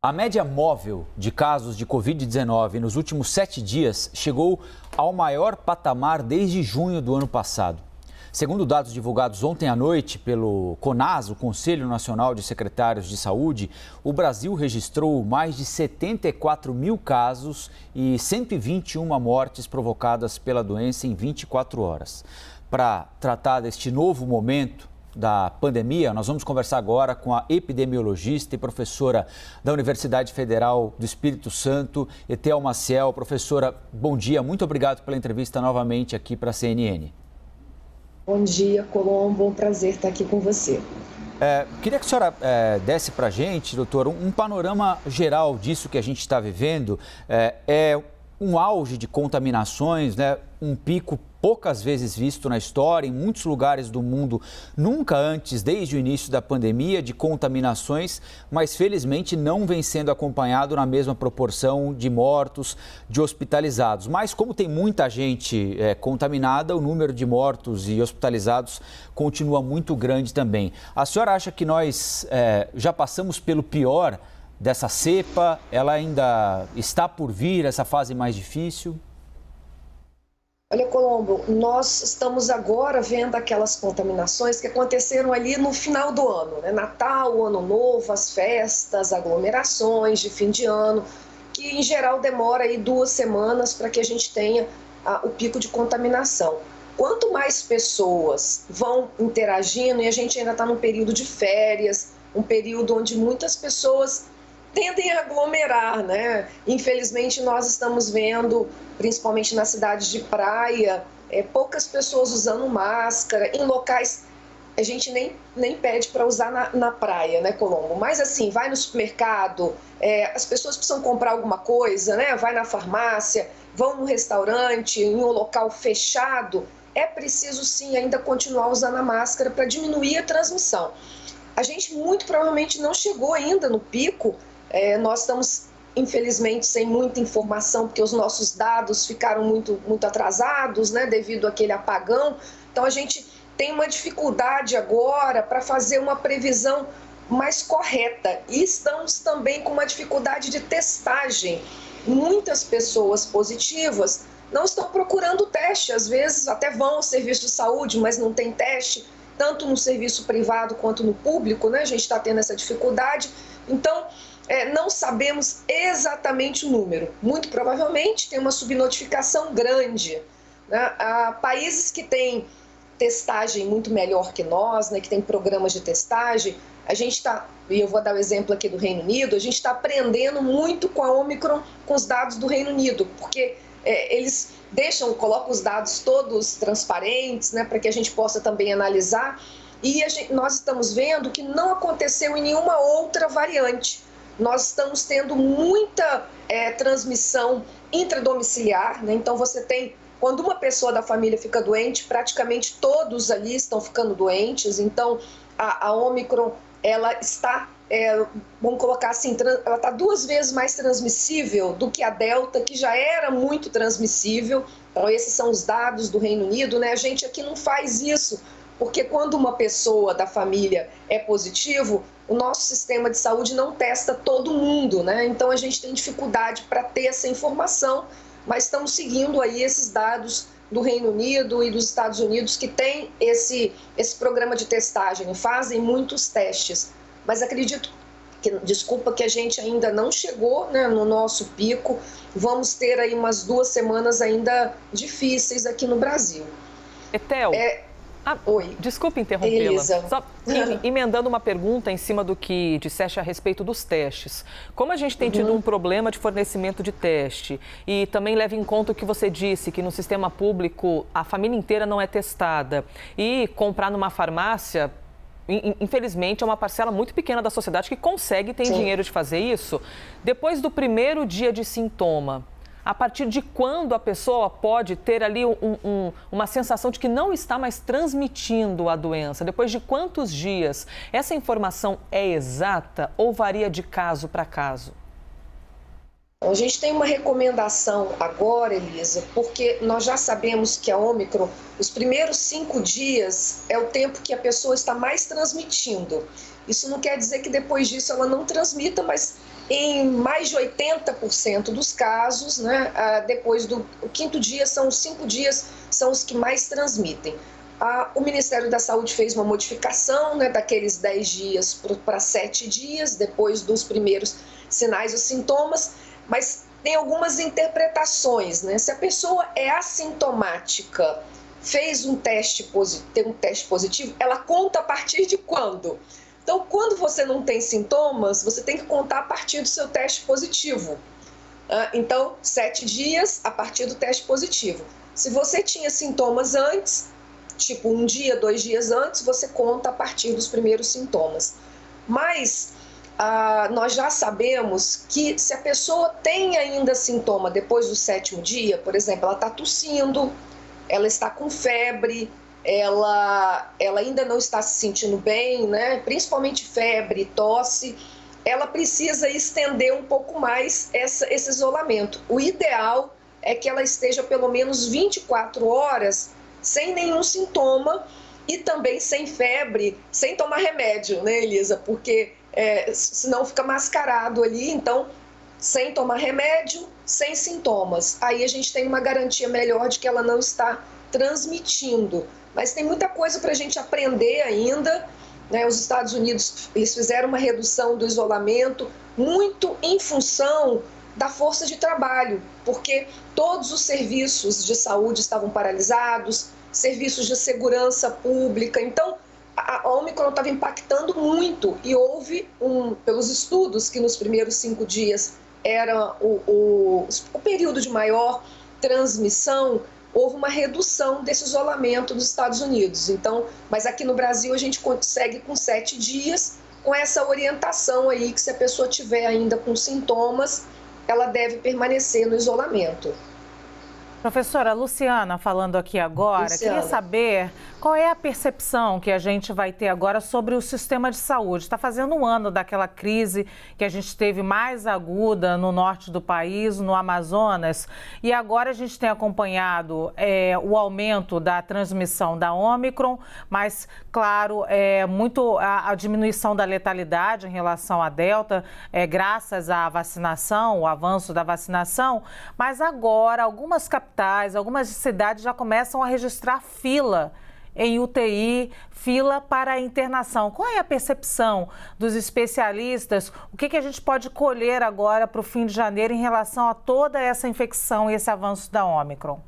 A média móvel de casos de Covid-19 nos últimos 7 dias chegou ao maior patamar desde junho do ano passado. Segundo dados divulgados ontem à noite pelo CONAS, o Conselho Nacional de Secretários de Saúde, o Brasil registrou mais de 74 mil casos e 121 mortes provocadas pela doença em 24 horas. Para tratar deste novo momento da pandemia, nós vamos conversar agora com a epidemiologista e professora da Universidade Federal do Espírito Santo, Etel Maciel. Professora, bom dia, muito obrigado pela entrevista novamente aqui para a CNN. Bom dia, Colombo, um prazer estar aqui com você. Queria que a senhora desse para a gente, doutor, um panorama geral disso que a gente está vivendo. É um auge de contaminações, né? Um pico poucas vezes visto na história, em muitos lugares do mundo, nunca antes, desde o início da pandemia, de contaminações, mas felizmente não vem sendo acompanhado na mesma proporção de mortos, de hospitalizados. Mas como tem muita gente contaminada, o número de mortos e hospitalizados continua muito grande também. A senhora acha que nós já passamos pelo pior dessa cepa? Ela ainda está por vir, essa fase mais difícil? Olha, Colombo, nós estamos agora vendo aquelas contaminações que aconteceram ali no final do ano, né? Natal, Ano Novo, as festas, aglomerações de fim de ano, que em geral demora aí 2 semanas para que a gente tenha o pico de contaminação. Quanto mais pessoas vão interagindo, e a gente ainda está num período de férias, um período onde muitas pessoas tendem a aglomerar, né? Infelizmente, nós estamos vendo, principalmente nas cidades de praia, poucas pessoas usando máscara. Em locais, a gente nem pede para usar na praia, né, Colombo? Mas assim, vai no supermercado, as pessoas precisam comprar alguma coisa, né? Vai na farmácia, vão no restaurante, em um local fechado. É preciso, sim, ainda continuar usando a máscara para diminuir a transmissão. A gente muito provavelmente não chegou ainda no pico. Nós estamos, infelizmente, sem muita informação, porque os nossos dados ficaram muito atrasados, né, devido àquele apagão. Então, a gente tem uma dificuldade agora para fazer uma previsão mais correta. E estamos também com uma dificuldade de testagem. Muitas pessoas positivas não estão procurando teste, às vezes até vão ao serviço de saúde, mas não tem teste, tanto no serviço privado quanto no público, né? A gente está tendo essa dificuldade. Então, não sabemos exatamente o número. Muito provavelmente tem uma subnotificação grande, né? Há países que têm testagem muito melhor que nós, né, que tem programas de testagem. A gente está, e eu vou dar o exemplo aqui do Reino Unido, a gente está aprendendo muito com a Omicron, com os dados do Reino Unido, porque eles colocam os dados todos transparentes, né, para que a gente possa também analisar. E nós estamos vendo que não aconteceu em nenhuma outra variante. Nós estamos tendo muita transmissão intradomiciliar, né? Então você tem, quando uma pessoa da família fica doente, praticamente todos ali estão ficando doentes. Então a Omicron, ela está, vamos colocar assim, ela está 2 vezes mais transmissível do que a Delta, que já era muito transmissível. Então esses são os dados do Reino Unido, né? A gente aqui não faz isso, porque quando uma pessoa da família é positivo, o nosso sistema de saúde não testa todo mundo, né? Então a gente tem dificuldade para ter essa informação, mas estamos seguindo aí esses dados do Reino Unido e dos Estados Unidos, que tem esse programa de testagem, fazem muitos testes. Mas acredito que a gente ainda não chegou, né, no nosso pico. Vamos ter aí umas 2 semanas ainda difíceis aqui no Brasil. Etel, oi. Desculpe interrompê-la. Só emendando uma pergunta em cima do que disseste a respeito dos testes. Como a gente tem tido um problema de fornecimento de teste e também leva em conta o que você disse, que no sistema público a família inteira não é testada e comprar numa farmácia, infelizmente, é uma parcela muito pequena da sociedade que consegue e tem dinheiro de fazer isso. Depois do primeiro dia de sintoma, a partir de quando a pessoa pode ter ali uma sensação de que não está mais transmitindo a doença? Depois de quantos dias? Essa informação é exata ou varia de caso para caso? Então, a gente tem uma recomendação agora, Elisa, porque nós já sabemos que a Ômicron, os primeiros 5 dias é o tempo que a pessoa está mais transmitindo. Isso não quer dizer que depois disso ela não transmita, mas em mais de 80% dos casos, né, depois do 5º dia, são os 5 dias, são os que mais transmitem. O Ministério da Saúde fez uma modificação, né, daqueles 10 dias para 7 dias, depois dos primeiros sinais e sintomas, mas tem algumas interpretações, né? Se a pessoa é assintomática, fez tem um teste positivo, ela conta a partir de quando? Então, quando você não tem sintomas, você tem que contar a partir do seu teste positivo. Então, 7 dias a partir do teste positivo. Se você tinha sintomas antes, tipo 1 dia, 2 dias antes, você conta a partir dos primeiros sintomas. Mas nós já sabemos que se a pessoa tem ainda sintoma depois do 7º dia, por exemplo, ela está tossindo, ela está com febre, ela ainda não está se sentindo bem, né? Principalmente febre, tosse, ela precisa estender um pouco mais esse isolamento. O ideal é que ela esteja pelo menos 24 horas sem nenhum sintoma e também sem febre, sem tomar remédio, né, Elisa? Porque senão fica mascarado ali, então sem tomar remédio, sem sintomas. Aí a gente tem uma garantia melhor de que ela não está transmitindo. Mas tem muita coisa para a gente aprender ainda, né? Os Estados Unidos, eles fizeram uma redução do isolamento muito em função da força de trabalho, porque todos os serviços de saúde estavam paralisados, serviços de segurança pública, então a Ômicron estava impactando muito e houve, pelos estudos, que nos primeiros 5 dias era o período de maior transmissão, houve uma redução desse isolamento dos Estados Unidos. Então, mas aqui no Brasil a gente consegue com 7 dias, com essa orientação aí que se a pessoa tiver ainda com sintomas, ela deve permanecer no isolamento. Professora Luciana, falando aqui agora, queria saber qual é a percepção que a gente vai ter agora sobre o sistema de saúde. Está fazendo 1 ano daquela crise que a gente teve mais aguda no norte do país, no Amazonas, e agora a gente tem acompanhado o aumento da transmissão da Ômicron, mas, claro, muito a diminuição da letalidade em relação à Delta, graças à vacinação, o avanço da vacinação, mas agora algumas capitais, algumas cidades já começam a registrar fila em UTI, fila para a internação. Qual é a percepção dos especialistas? O que a gente pode colher agora para o fim de janeiro em relação a toda essa infecção e esse avanço da Ômicron?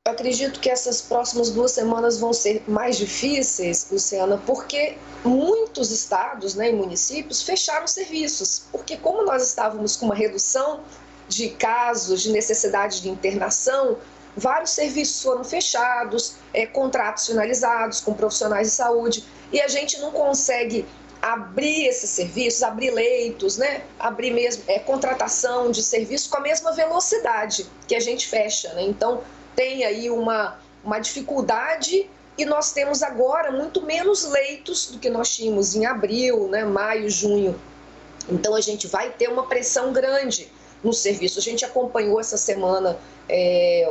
Eu acredito que essas próximas 2 semanas vão ser mais difíceis, Luciana, porque muitos estados, né, e municípios fecharam serviços, porque como nós estávamos com uma redução de casos, de necessidade de internação, vários serviços foram fechados, contratos finalizados com profissionais de saúde, e a gente não consegue abrir esses serviços, abrir leitos, né? Abrir mesmo contratação de serviços com a mesma velocidade que a gente fecha, né? Então tem aí uma dificuldade e nós temos agora muito menos leitos do que nós tínhamos em abril, né? Maio, junho. Então a gente vai ter uma pressão grande no serviço. A gente acompanhou essa semana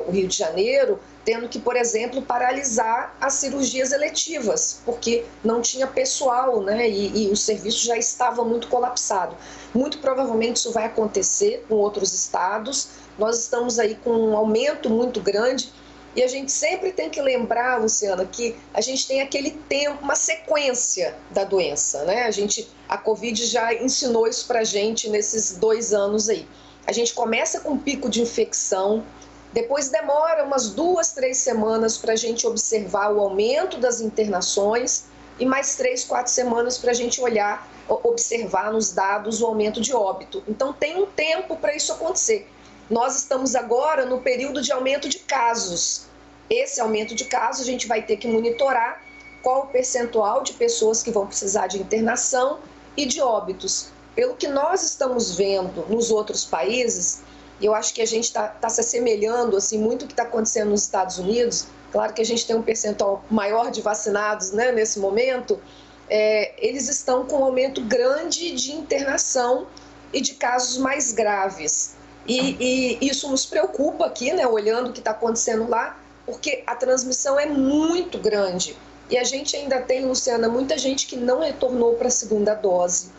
o Rio de Janeiro, tendo que, por exemplo, paralisar as cirurgias eletivas, porque não tinha pessoal, né? E o serviço já estava muito colapsado. Muito provavelmente isso vai acontecer com outros estados. Nós estamos aí com um aumento muito grande e a gente sempre tem que lembrar, Luciana, que a gente tem aquele tempo, uma sequência da doença, né? A Covid já ensinou isso pra gente nesses 2 anos aí. A gente começa com um pico de infecção, depois demora umas 2, 3 semanas para a gente observar o aumento das internações e mais 3, 4 semanas para a gente observar nos dados o aumento de óbito. Então tem um tempo para isso acontecer. Nós estamos agora no período de aumento de casos. Esse aumento de casos a gente vai ter que monitorar qual o percentual de pessoas que vão precisar de internação e de óbitos. Pelo que nós estamos vendo nos outros países, eu acho que a gente está se assemelhando assim, muito o que está acontecendo nos Estados Unidos. Claro que a gente tem um percentual maior de vacinados, né, nesse momento. Eles estão com um aumento grande de internação e de casos mais graves. E isso nos preocupa aqui, né, olhando o que está acontecendo lá, porque a transmissão é muito grande. E a gente ainda tem, Luciana, muita gente que não retornou para a segunda dose.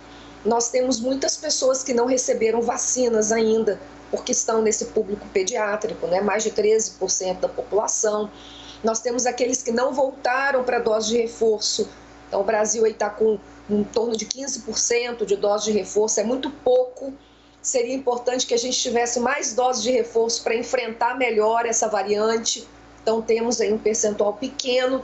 Nós temos muitas pessoas que não receberam vacinas ainda, porque estão nesse público pediátrico, né? Mais de 13% da população. Nós temos aqueles que não voltaram para a dose de reforço. Então, o Brasil está com em torno de 15% de dose de reforço, é muito pouco. Seria importante que a gente tivesse mais doses de reforço para enfrentar melhor essa variante. Então, temos aí um percentual pequeno.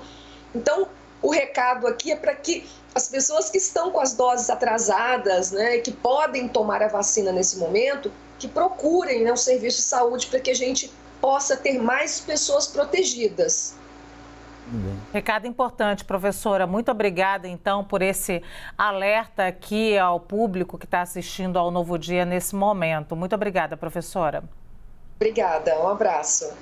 Então, o recado aqui é para que as pessoas que estão com as doses atrasadas, né, que podem tomar a vacina nesse momento, que procurem, né, o serviço de saúde para que a gente possa ter mais pessoas protegidas. Recado importante, professora. Muito obrigada, então, por esse alerta aqui ao público que está assistindo ao Novo Dia nesse momento. Muito obrigada, professora. Obrigada, um abraço.